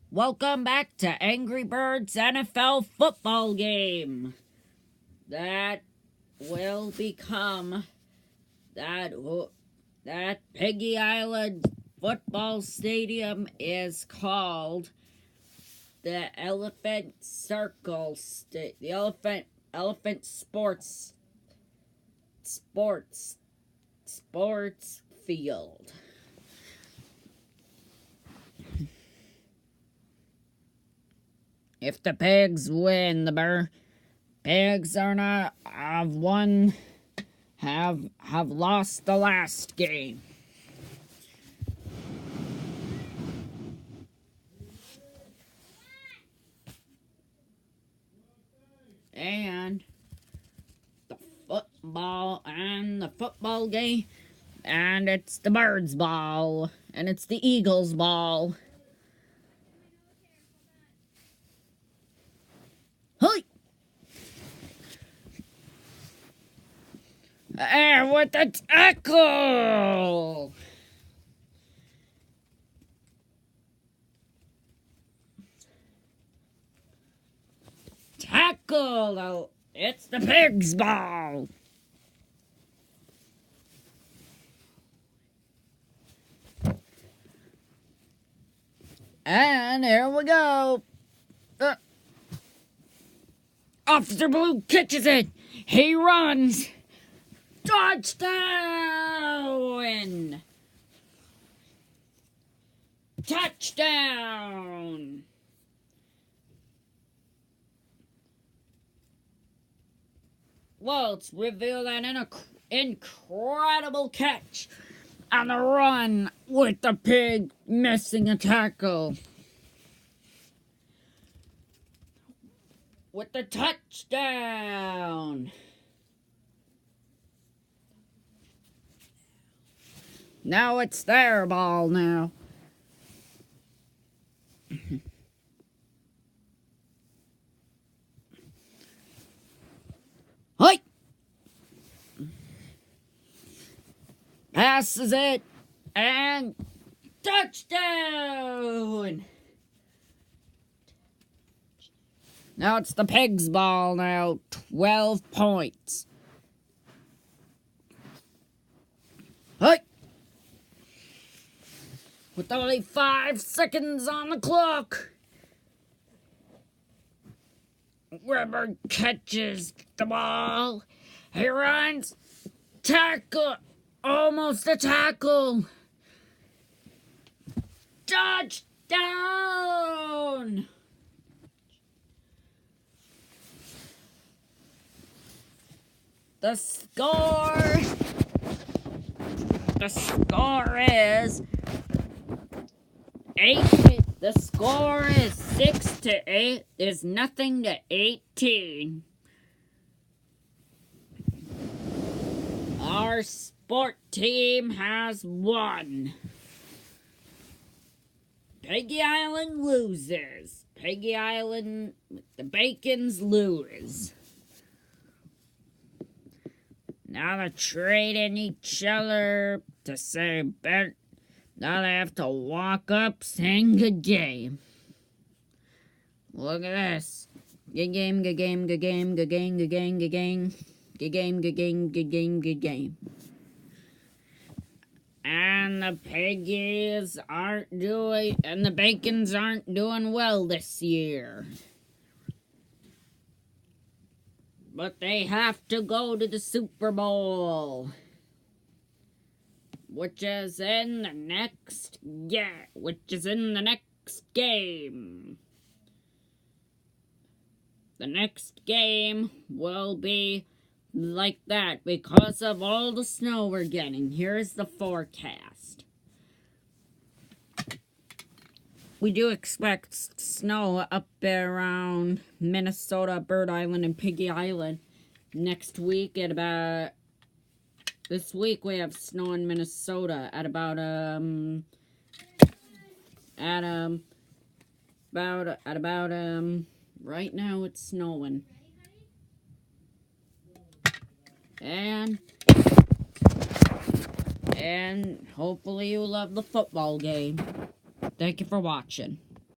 Welcome back to Angry Birds NFL football game. That will become that Piggy Island football stadium is called the Elephant Circle the Elephant Sports Field. If the pigs win, the pigs are not have lost the last game. And the football game, and it's the birds' ball, and it's the Eagles' ball. Hey! And with the tackle! Tackle! It's the pig's ball! And here we go! Officer Blue catches it! He runs! Touchdown! Touchdown! Well, it's revealed an incredible catch on the run with the pig missing a tackle. With the touchdown. Now it's their ball now. Hey! Passes it and touchdown! Now it's the pig's ball now. 12 points. Hey! With only 5 seconds on the clock. Weber catches the ball. He runs. Tackle. Almost a tackle. Touchdown! The score is 8. The score is 6-8. Is nothing to 18. Our sport team has won. Piggy Island loses. Piggy Island, the Bacons lose. Now they're trading each other to say better. Now they have to walk up saying good game. Look at this. Good game, good game, good game, good game, good game, good game. Good game, good game, good game, good game. And the piggies aren't doing, and the bacons aren't doing well this year. But they have to go to the Super Bowl. Which is in the next game. The next game will be like that because of all the snow we're getting. Here's the forecast. We do expect snow up around Minnesota, Bird Island, and Piggy Island next week. This week we have snow in Minnesota at about right now it's snowing. And hopefully you love the football game. Thank you for watching.